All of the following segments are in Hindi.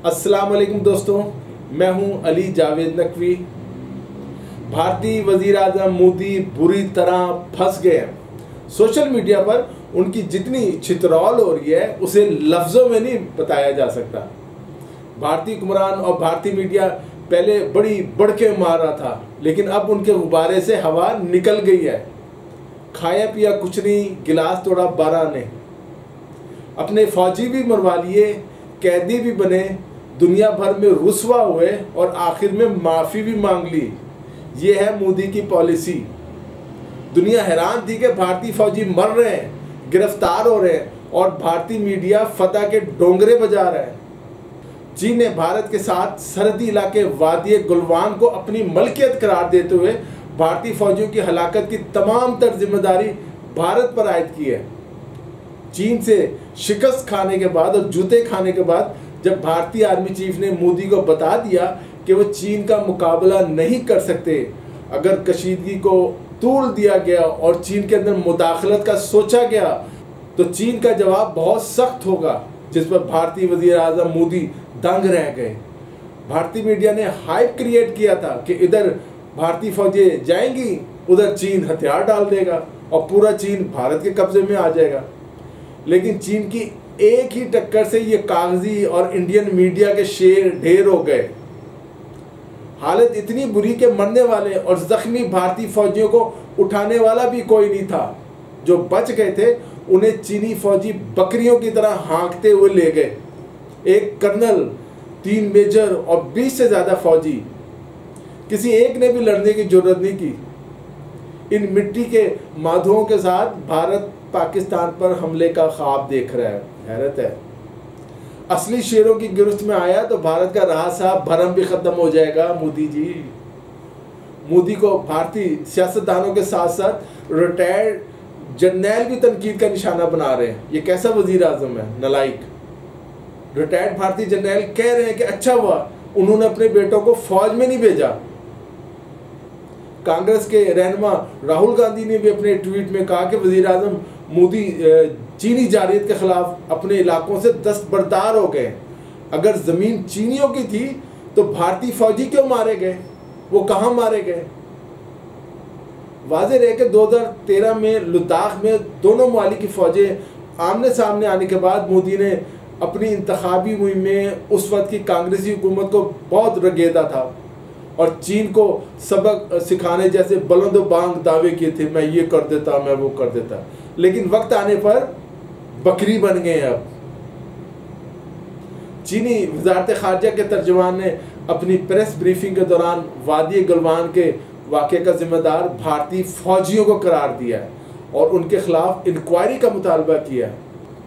अस्सलाम वालेकुम दोस्तों, मैं हूं अली जावेद नकवी। भारतीय वज़ीर आज़म मोदी बुरी तरह फंस गए हैं। सोशल मीडिया पर उनकी जितनी छितरौल हो रही है उसे लफ्ज़ों में नहीं बताया जा सकता। भारतीय हुक्मरान और भारतीय मीडिया पहले बड़ी बढ़के मार रहा था, लेकिन अब उनके गुब्बारे से हवा निकल गई है। खाया पिया कुछ नहीं, गिलास तोड़ा 12 ने। अपने फौजी भी मरवा लिए, कैदी भी बने, दुनिया भर में रुसवा हुए और आखिर में माफ़ी भी मांग ली। ये है मोदी की पॉलिसी। दुनिया हैरान थी कि भारतीय फौजी मर रहे हैं, गिरफ्तार हो रहे हैं और भारतीय मीडिया फतह के डोंगरे बजा रहा है। चीन ने भारत के साथ सरहदी इलाके वादी गुलवान को अपनी मलकियत करार देते हुए भारतीय फौजियों की हलाकत की तमाम तर जिम्मेदारी भारत पर आयद की है। चीन से शिकस्त खाने के बाद और जूते खाने के बाद जब भारतीय आर्मी चीफ ने मोदी को बता दिया कि वो चीन का मुकाबला नहीं कर सकते, अगर कशीदगी को तोड़ दिया गया और चीन के अंदर मुदाखलत का सोचा गया तो चीन का जवाब बहुत सख्त होगा, जिस पर भारतीय वज़ीर आज़म मोदी दंग रह गए। भारतीय मीडिया ने हाइप क्रिएट किया था कि इधर भारतीय फौजें जाएंगी, उधर चीन हथियार डाल देगा और पूरा चीन भारत के कब्जे में आ जाएगा। लेकिन चीन की एक ही टक्कर से ये कागजी और इंडियन मीडिया के शेर ढेर हो गए। हालत इतनी बुरी कि मरने वाले और जख्मी भारतीय फौजियों को उठाने वाला भी कोई नहीं था। जो बच गए थे उन्हें चीनी फौजी बकरियों की तरह हाँकते हुए ले गए। एक कर्नल, 3 मेजर और 20 से ज़्यादा फौजी, किसी एक ने भी लड़ने की जरूरत नहीं की। इन मिट्टी के माधुओं के साथ भारत पाकिस्तान पर हमले का ख्वाब देख रहा है। हैरत है। असली शेरों की गिरफ्त में आया तो भारत का रहा साहब भरम भी खत्म हो जाएगा। मोदी जी, मोदी को भारतीय सियासतदानों के साथ साथ रिटायर्ड जर्नैल भी तनकीद का निशाना बना रहे हैं। ये कैसा वजीर आजम है, नालायक। रिटायर्ड भारतीय जर्नैल कह रहे हैं कि अच्छा हुआ उन्होंने अपने बेटों को फौज में नहीं भेजा। कांग्रेस के रहनुमा राहुल गांधी ने भी अपने ट्वीट में कहा कि वजीर आजम मोदी चीनी जारियत के खिलाफ अपने इलाकों से दस्तबरदार हो गए। अगर जमीन चीनियों की थी तो भारतीय फौजी क्यों मारे गए, वो कहाँ मारे गए? वाज़ेह रहे कि 2013 में लद्दाख में दोनों ममालिक की फौजें आमने सामने आने के बाद मोदी ने अपनी इंतखाबी मुहिम में उस वक्त की कांग्रेसी हुकूमत को बहुत रगेदा था और चीन को सबक सिखाने जैसे बुलंद बांग दावे किए थे, मैं ये कर देता, मैं वो कर देता। लेकिन वक्त आने पर बकरी बन गए। अब चीनी वजारत खारजा के तर्जुमान ने अपनी प्रेस ब्रीफिंग के दौरान वादी गुलवान के वाक़े का जिम्मेदार भारतीय फौजियों को करार दिया है और उनके खिलाफ इंक्वायरी का मुतालबा किया है।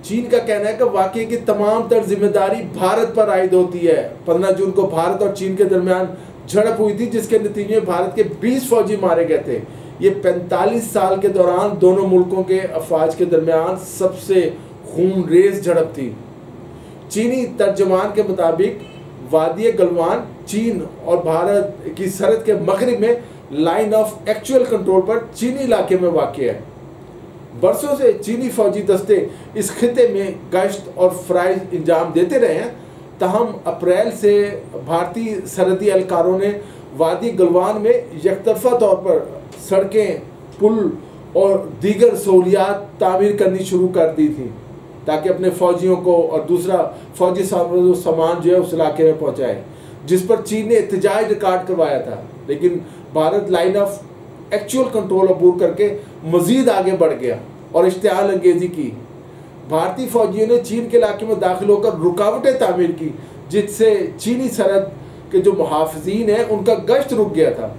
चीन का कहना है कि वाक़े की तमाम तर जिम्मेदारी भारत पर आयद होती है। 15 जून को भारत और चीन के दरमियान झड़प हुई थी, जिसके नतीजे में भारत के 20 फौजी मारे गए थे। ये 45 साल के दौरान दोनों मुल्कों के अफवाज के दरमियान सबसे खूनरेज झड़प थी। चीनी तर्जुमान के मुताबिक वादी गलवान चीन और भारत की सरहद के मगरिब में लाइन ऑफ एक्चुअल कंट्रोल पर चीनी इलाके में वाक़ है। बरसों से चीनी फौजी दस्ते इस खिते में गश्त और फ़राइज़ इंजाम देते रहे हैं। तहम अप्रैल से भारतीय सरहदी एहलकारों ने वादी गलवान में यकतरफा तौर पर सड़कें, पुल और दीगर सहूलियात तामीर करनी शुरू कर दी थी ताकि अपने फौजियों को और दूसरा फौजी सामान जो है उस इलाके में पहुँचाए, जिस पर चीन ने एहतजाज रिकॉर्ड करवाया था। लेकिन Bharat line of actual control अबूर करके मज़ीद आगे बढ़ गया और इश्तिहाल अंगेज़ी की। भारतीय फौजियों ने चीन के इलाके में दाखिल होकर रुकावटें तामीर की, जिससे चीनी सरहद के जो मुहाफ़िज़ीन हैं उनका गश्त रुक गया था।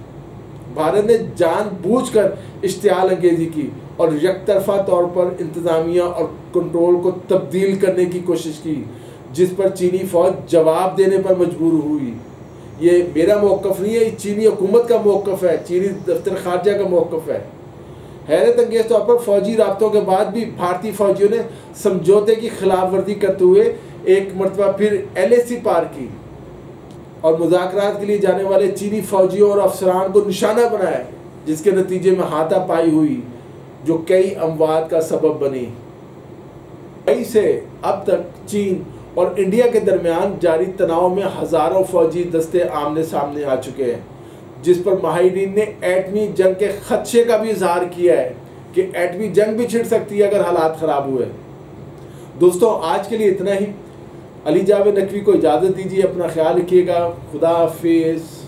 भारत ने जानबूझकर इश्तिहाल अंगेज़ी की और यकतरफा तौर पर इंतज़ामिया और कंट्रोल को तब्दील करने की कोशिश की, जिस पर चीनी फ़ौज जवाब देने पर मजबूर हुई। ये मेरा मौक़िफ़ नहीं है, ये चीनी हुकूमत का मौक़िफ़ है, चीनी दफ्तर खारजा का मौक़िफ़ है। हैरत अंगेज़ तौर पर फौजी राब्तों के बाद भी भारतीय फौजियों ने समझौते की खिलाफ वर्जी करते हुए एक मरतबा फिर LAC पार की और मुज़ाकरात के लिए जाने वाले चीनी फौजियों और अफसरान को निशाना बनाया, जिसके नतीजे में हाथापाई हुई जो कई अमवात का सबब बनी। मई से अब तक चीन और इंडिया के दरमियान जारी तनाव में हजारों फौजी दस्ते आमने सामने आ चुके हैं, जिस पर माहिरीन ने एटमी जंग के खदशे का भी इजहार किया है कि एटमी जंग भी छिड़ सकती है अगर हालात खराब हुए। दोस्तों, आज के लिए इतना ही। अली जावेद नकवी को इजाज़त दीजिए। अपना ख्याल रखिएगा। खुदा हाफिज़।